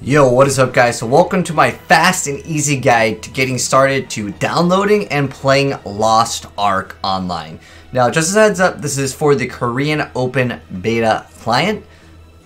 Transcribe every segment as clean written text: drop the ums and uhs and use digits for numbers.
Yo, what is up guys? So welcome to my fast and easy guide to getting started to downloading and playing Lost Ark online. Now just as a heads up, this is for the Korean Open Beta client.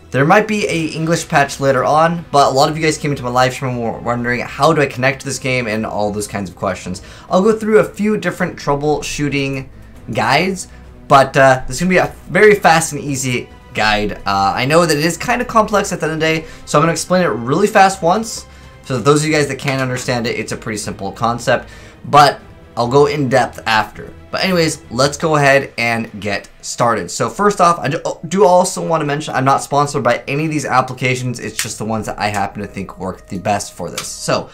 There might be a English patch later on, but a lot of you guys came into my live stream and were wondering how do I connect to this game and all those kinds of questions. I'll go through a few different troubleshooting guides, but this is going to be a very fast and easy guide. I know that it is kind of complex at the end of the day, so I'm going to explain it really fast once. So that those of you guys that can't understand it, it's a pretty simple concept, but I'll go in depth after. But anyways, let's go ahead and get started. So first off, I do also want to mention I'm not sponsored by any of these applications. It's just the ones that I happen to think work the best for this. So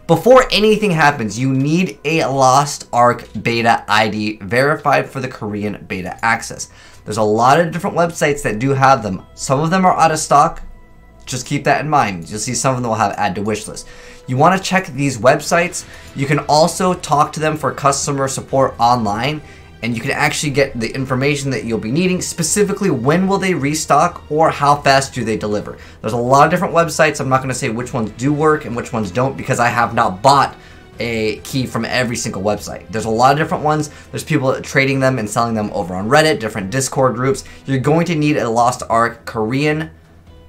before anything happens, you need a Lost Ark beta ID verified for the Korean beta access. There's a lot of different websites that do have them. Some of them are out of stock. Just keep that in mind. You'll see some of them will have add to wish list. You want to check these websites. You can also talk to them for customer support online, and you can actually get the information that you'll be needing, specifically when will they restock or how fast do they deliver. There's a lot of different websites. I'm not going to say which ones do work and which ones don't because I have not bought a key from every single website. There's a lot of different ones. There's people trading them and selling them over on Reddit, different Discord groups. You're going to need a Lost Ark Korean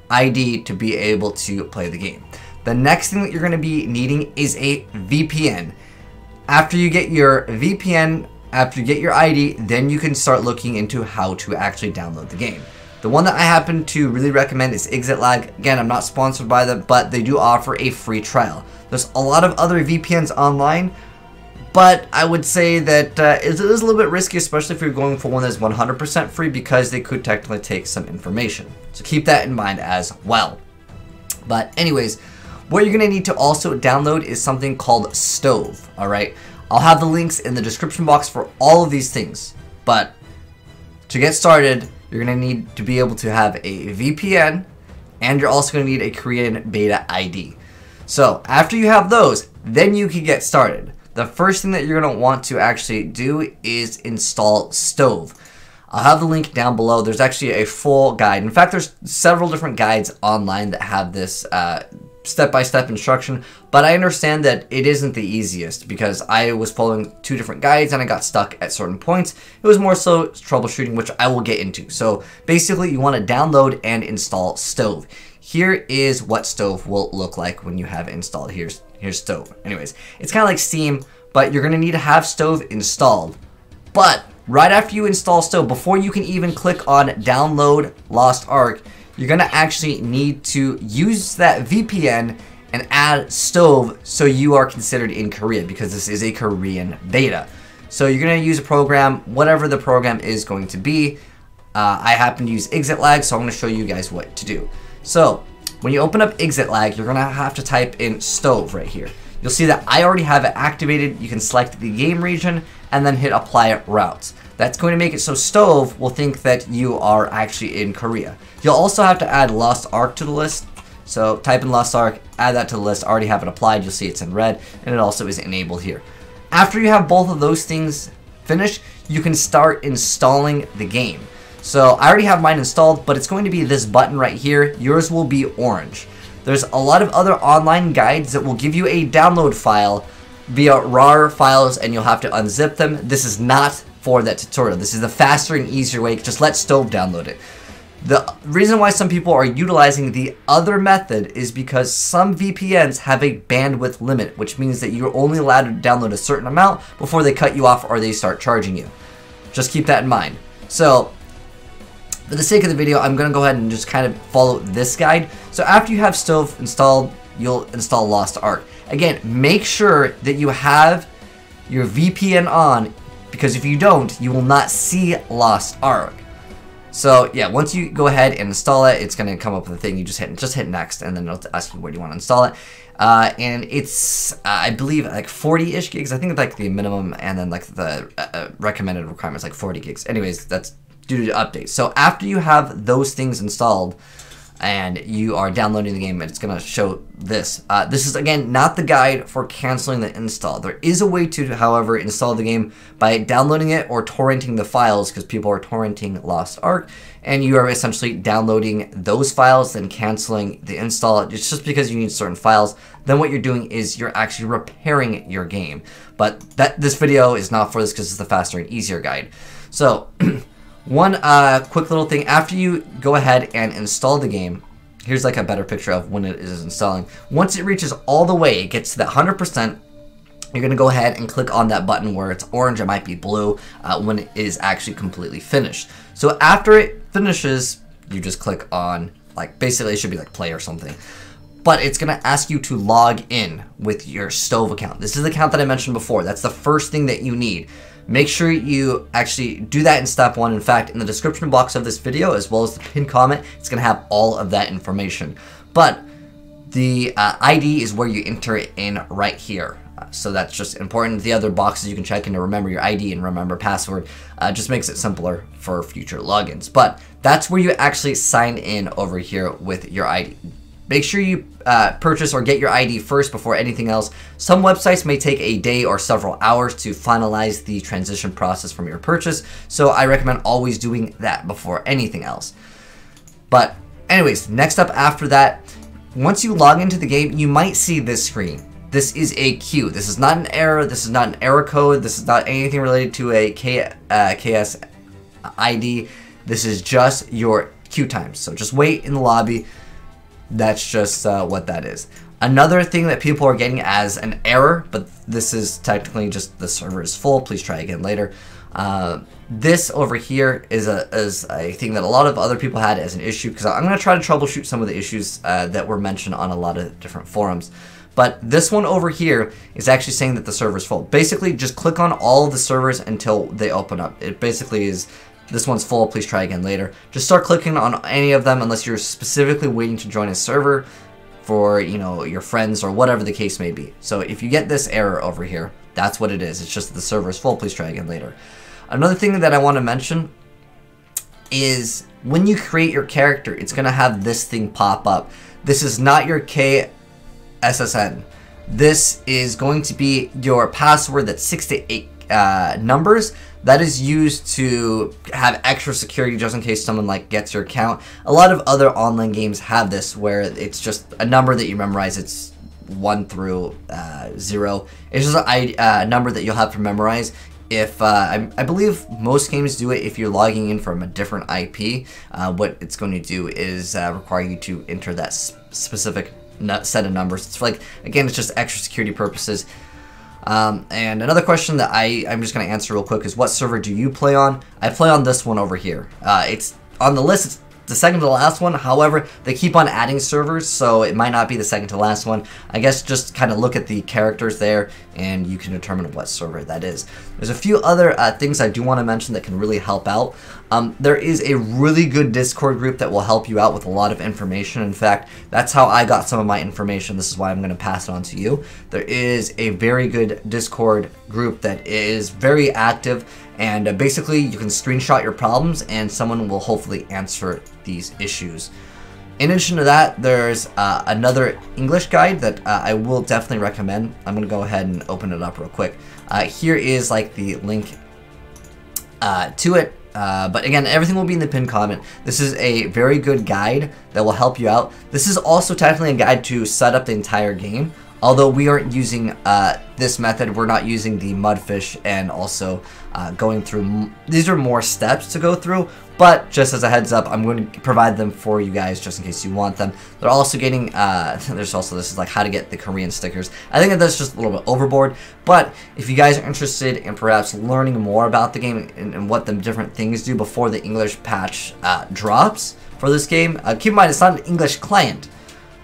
ID to be able to play the game. The next thing that you're going to be needing is a VPN. After you get your VPN, after you get your ID, then you can start looking into how to actually download the game. The one that I happen to really recommend is ExitLag. Again, I'm not sponsored by them, but they do offer a free trial. There's a lot of other VPNs online, but I would say that it is a little bit risky, especially if you're going for one that's 100% free, because they could technically take some information. So keep that in mind as well. But anyways, what you're going to need to also download is something called Stove, alright? I'll have the links in the description box for all of these things, but to get started, you're going to need to be able to have a VPN, and you're also going to need a Korean beta ID. So after you have those, then you can get started. The first thing that you're going to want to actually do is install Stove. I'll have the link down below. There's actually a full guide. In fact, there's several different guides online that have this step-by-step instruction, but I understand that it isn't the easiest because I was following two different guides and I got stuck at certain points. It was more so troubleshooting, which I will get into. So basically, you want to download and install Stove. Here is what Stove will look like when you have it installed. Here's Stove. Anyways, it's kind of like Steam, but you're going to need to have Stove installed. But right after you install Stove, before you can even click on download Lost Ark, you're going to actually need to use that VPN and add Stove so you are considered in Korea, because this is a Korean beta. So you're going to use a program, whatever the program is going to be. I happen to use ExitLag, so I'm going to show you guys what to do. So when you open up ExitLag, you're going to have to type in Stove right here. You'll see that I already have it activated. You can select the game region and then hit apply routes. That's going to make it so Stove will think that you are actually in Korea. You'll also have to add Lost Ark to the list. So type in Lost Ark, add that to the list. I already have it applied. You'll see it's in red, and it also is enabled here. After you have both of those things finished, you can start installing the game. So I already have mine installed, but it's going to be this button right here. Yours will be orange. There's a lot of other online guides that will give you a download file via RAR files, and you'll have to unzip them. This is not for that tutorial. This is the faster and easier way. Just let Stove download it. The reason why some people are utilizing the other method is because some VPNs have a bandwidth limit, which means that you're only allowed to download a certain amount before they cut you off or they start charging you. Just keep that in mind. So for the sake of the video, I'm going to go ahead and just kind of follow this guide. So after you have Stove installed, you'll install Lost Ark. Again, make sure that you have your VPN on, because if you don't, you will not see Lost Ark. So yeah, once you go ahead and install it, it's going to come up with a thing. You just hit next, and then it'll ask you where do you want to install it. And it's, I believe, like 40-ish gigs. I think it's like the minimum, and then like the recommended requirements like 40 gigs. Anyways, that's due to updates. So after you have those things installed, and you are downloading the game, and it's going to show this. This is, again, not the guide for canceling the install. There is a way to, however, install the game by downloading it or torrenting the files, because people are torrenting Lost Ark, and you are essentially downloading those files, then canceling the install. It's just because you need certain files. Then what you're doing is you're actually repairing your game. But this video is not for this, because it's the faster and easier guide. So one quick little thing, after you go ahead and install the game, here's like a better picture of when it is installing. Once it reaches all the way, it gets to that 100%, you're going to go ahead and click on that button where it's orange, it might be blue, when it is actually completely finished. So after it finishes, you just click on, like, basically it should be like play or something. But it's going to ask you to log in with your Stove account. This is the account that I mentioned before. That's the first thing that you need. Make sure you actually do that in step 1. In fact, in the description box of this video, as well as the pinned comment, it's going to have all of that information. But the ID is where you enter it in right here. So that's just important. The other boxes you can check in to remember your ID and remember password. Just makes it simpler for future logins. But that's where you actually sign in over here with your ID. Make sure you purchase or get your ID first before anything else. Some websites may take a day or several hours to finalize the transition process from your purchase, so I recommend always doing that before anything else. But anyways, next up after that, once you log into the game, you might see this screen. This is a queue. This is not an error. This is not an error code. This is not anything related to a KS ID. This is just your queue times. So just wait in the lobby. That's just what that is. Another thing that people are getting as an error, but this is technically just the server is full, please try again later. This over here is a thing that a lot of other people had as an issue, because I'm going to try to troubleshoot some of the issues that were mentioned on a lot of different forums. But this one over here is actually saying that the server is full. Basically, just click on all of the servers until they open up. It basically is, this one's full, please try again later. Just start clicking on any of them unless you're specifically waiting to join a server for, you know, your friends or whatever the case may be. So if you get this error over here, that's what it is. It's just that the server is full, please try again later. Another thing that I want to mention is when you create your character, it's going to have this thing pop up. This is not your SSN. This is going to be your password that's 6 to 8 numbers that is used to have extra security just in case someone like gets your account. A lot of other online games have this where it's just a number that you memorize. It's 1 through 0. It's just a number that you'll have to memorize. If I believe most games do it if you're logging in from a different IP. What it's going to do is require you to enter that specific set of numbers. It's like, again, it's just extra security purposes. And another question that I'm just going to answer real quick is, what server do you play on? I play on this one over here. It's on the list. It's the second to the last one. However, they keep on adding servers, so it might not be the second to last one. I guess just kind of look at the characters there, and you can determine what server that is. There's a few other things I do want to mention that can really help out. There is a really good Discord group that will help you out with a lot of information. In fact, that's how I got some of my information. This is why I'm going to pass it on to you. There is a very good Discord group that is very active, and basically you can screenshot your problems and someone will hopefully answer these issues. In addition to that, there's another English guide that I will definitely recommend. I'm going to go ahead and open it up real quick. Here is like the link to it. But again, everything will be in the pinned comment. This is a very good guide that will help you out. This is also technically a guide to set up the entire game. Although we aren't using this method, we're not using the mudfish and also going through, these are more steps to go through, but just as a heads up, I'm going to provide them for you guys just in case you want them. They're also getting, there's also, this is like how to get the Korean stickers. I think that that's just a little bit overboard, but if you guys are interested in perhaps learning more about the game and what the different things do before the English patch drops for this game, keep in mind it's not an English client.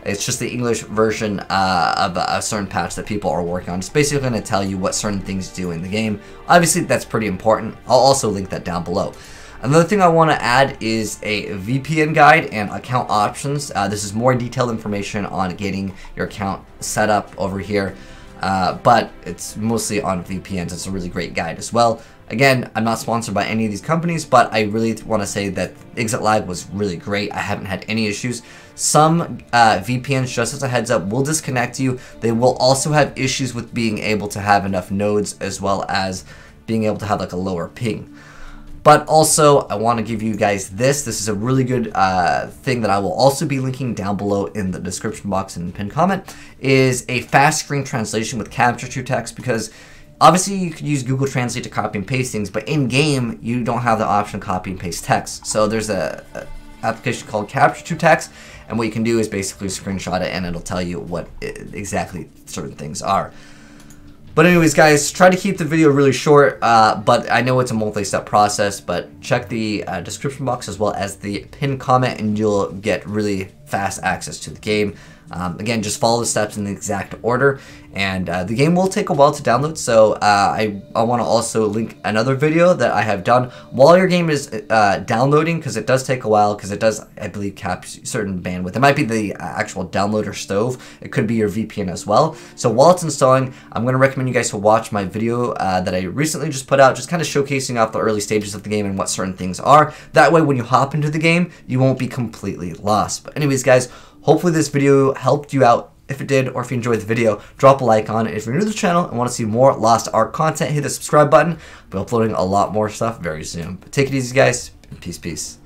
It's just the English version of a certain patch that people are working on. It's basically going to tell you what certain things do in the game. Obviously, that's pretty important. I'll also link that down below. Another thing I want to add is a VPN guide and account options. This is more detailed information on getting your account set up over here. But it's mostly on VPNs. It's a really great guide as well. Again, I'm not sponsored by any of these companies, but I really want to say that exit lag was really great. I haven't had any issues. Some VPNs, just as a heads up, will disconnect you. They will also have issues with being able to have enough nodes, as well as being able to have like a lower ping. But also, I want to give you guys this. This is a really good thing that I will also be linking down below in the description box and pinned comment, is a fast screen translation with capture to text, because obviously you could use Google Translate to copy and paste things, but in game you don't have the option to copy and paste text. So there's a application called capture to text, and what you can do is basically screenshot it and it'll tell you what exactly certain things are. But anyways, guys, try to keep the video really short, but I know it's a multi-step process, but check the description box as well as the pinned comment and you'll get really fast access to the game. Again, just follow the steps in the exact order, and the game will take a while to download, so I want to also link another video that I have done while your game is downloading, because it does take a while, because it does, I believe, cap certain bandwidth. It might be the actual downloader stove. It could be your VPN as well. So while it's installing, I'm going to recommend you guys to watch my video that I recently just put out, just kind of showcasing off the early stages of the game and what certain things are. That way, when you hop into the game, you won't be completely lost. But anyways, guys, hopefully this video helped you out. If it did, or if you enjoyed the video, drop a like on it. If you're new to the channel and want to see more Lost Ark content, hit the subscribe button. I'll be uploading a lot more stuff very soon. But take it easy, guys, and peace.